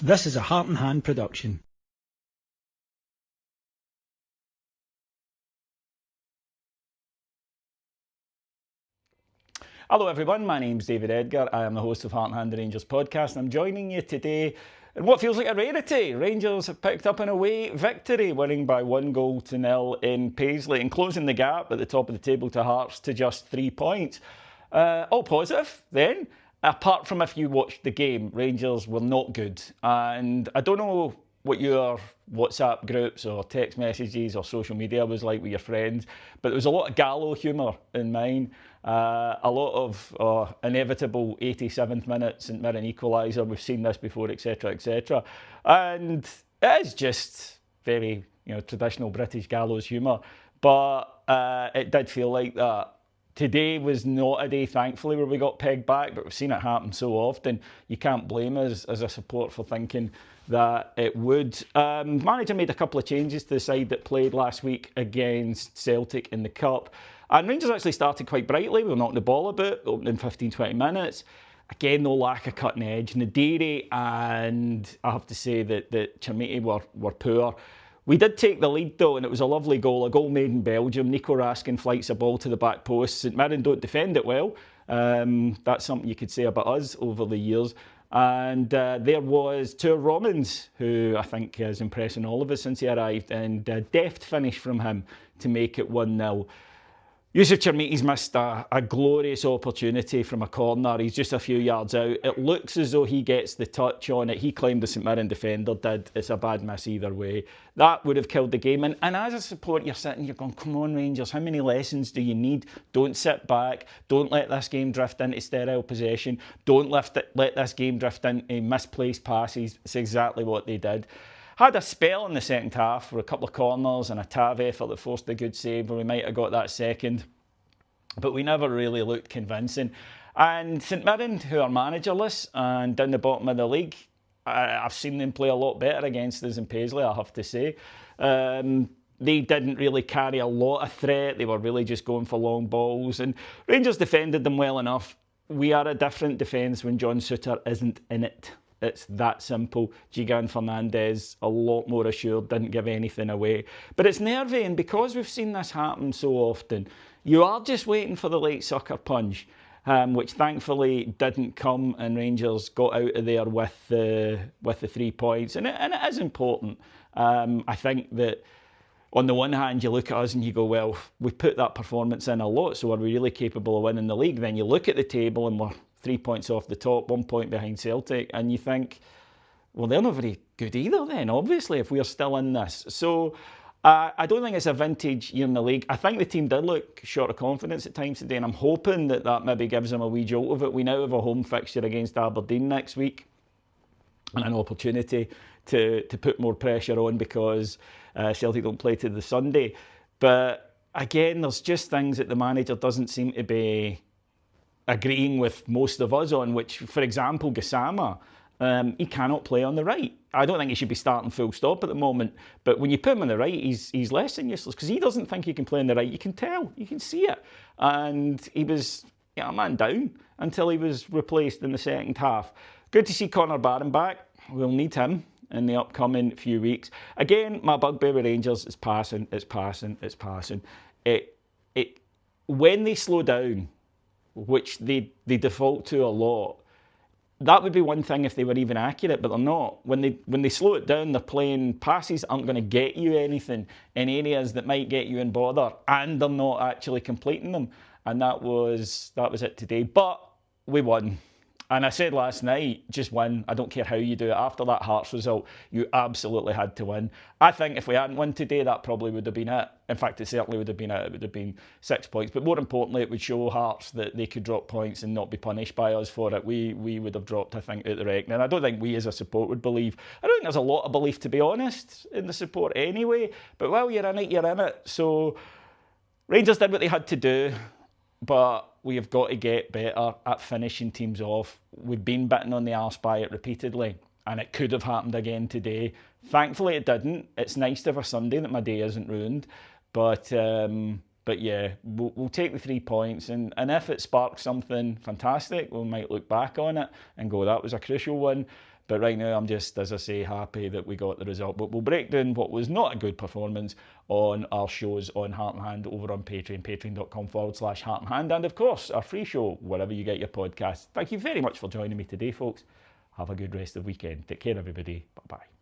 This is a Heart and Hand production. Hello everyone, my name's David Edgar. I am the host of Heart and Hand, the Rangers podcast, and I'm joining you today in what feels like a rarity. Rangers have picked up an away victory, winning by 1-0 in Paisley and closing the gap at the top of the table to Hearts to just 3 points. All positive then, apart from if you watched the game. Rangers were not good, and I don't know what your WhatsApp groups or text messages or social media was like with your friends, but there was a lot of Gallo humour in mine. A lot of inevitable 87th minute St Mirren equaliser. We've seen this before, etc., etc. And it is just very, traditional British gallows humour. But it did feel like that. Today was not a day, thankfully, where we got pegged back, but we've seen it happen so often. You can't blame us as a support for thinking that it would. Manager made a couple of changes to the side that played last week against Celtic in the Cup. And Rangers actually started quite brightly. We were knocking the ball about, opening 15-20 minutes. Again, no lack of cutting edge. Nadiri and I have to say that Chermiti were poor. We did take the lead though, and it was a lovely goal, a goal made in Belgium. Nico Raskin flights a ball to the back post. St Mirren don't defend it well. That's something you could say about us over the years. And there was Tuur Romans, who I think is impressing all of us since he arrived, and a deft finish from him to make it 1-0. Yusuf Chermiti's missed a glorious opportunity from a corner. He's just a few yards out. It looks as though he gets the touch on it. He claimed the St Mirren defender did. It's a bad miss either way. That would have killed the game. And as a support, you're sitting, you're going, come on, Rangers, how many lessons do you need? Don't sit back. Don't let this game drift into sterile possession. Don't let this game drift into misplaced passes. It's exactly what they did. Had a spell in the second half for a couple of corners and a Tav effort that forced a good save where we might have got that second. But we never really looked convincing. And St Mirren, who are managerless and down the bottom of the league, I've seen them play a lot better against us in Paisley, I have to say. They didn't really carry a lot of threat. They were really just going for long balls. And Rangers defended them well enough. We are a different defence when John Souttar isn't in it. It's that simple. Gigan Fernandez, a lot more assured, didn't give anything away. But it's nervy, and because we've seen this happen so often, you are just waiting for the late sucker punch, which thankfully didn't come, and Rangers got out of there with the 3 points. And it is important. I think that on the one hand, you look at us and you go, well, we put that performance in a lot, so are we really capable of winning the league? Then you look at the table and we're 3 points off the top, 1 point behind Celtic, and you think, well, they're not very good either then, obviously, if we're still in this. So I don't think it's a vintage year in the league. I think the team did look short of confidence at times today, and I'm hoping that maybe gives them a wee jolt of it. We now have a home fixture against Aberdeen next week, and an opportunity to put more pressure on because Celtic don't play to the Sunday. But again, there's just things that the manager doesn't seem to be agreeing with most of us on, which, for example, Gassama, he cannot play on the right. I don't think he should be starting full stop at the moment, but when you put him on the right, he's less than useless because he doesn't think he can play on the right. You can tell, you can see it. And he was a man down until he was replaced in the second half. Good to see Connor Barron back. We'll need him in the upcoming few weeks. Again, my bugbear with Rangers is passing. When they slow down, which they default to a lot, that would be one thing if they were even accurate, but they're not. When they slow it down, they're playing passes that aren't going to get you anything in areas that might get you in bother, and they're not actually completing them. And that was it today. But we won. And I said last night, just win. I don't care how you do it. After that Hearts result, you absolutely had to win. I think if we hadn't won today, that probably would have been it. In fact, it certainly would have been it. It would have been 6 points. But more importantly, it would show Hearts that they could drop points and not be punished by us for it. We would have dropped, I think, out the reckoning. I don't think we as a support would believe. I don't think there's a lot of belief, to be honest, in the support anyway. But while you're in it, you're in it. So Rangers did what they had to do. But we have got to get better at finishing teams off. We've been bitten on the arse by it repeatedly, and it could have happened again today. Thankfully, it didn't. It's nice to have a Sunday that my day isn't ruined. But But yeah, we'll take the 3 points, and if it sparks something fantastic, we might look back on it and go, that was a crucial one. But right now, I'm just, as I say, happy that we got the result. But we'll break down what was not a good performance on our shows on Heart and Hand over on Patreon, patreon.com/Heart and Hand. And of course, our free show, wherever you get your podcasts. Thank you very much for joining me today, folks. Have a good rest of the weekend. Take care, everybody. Bye-bye.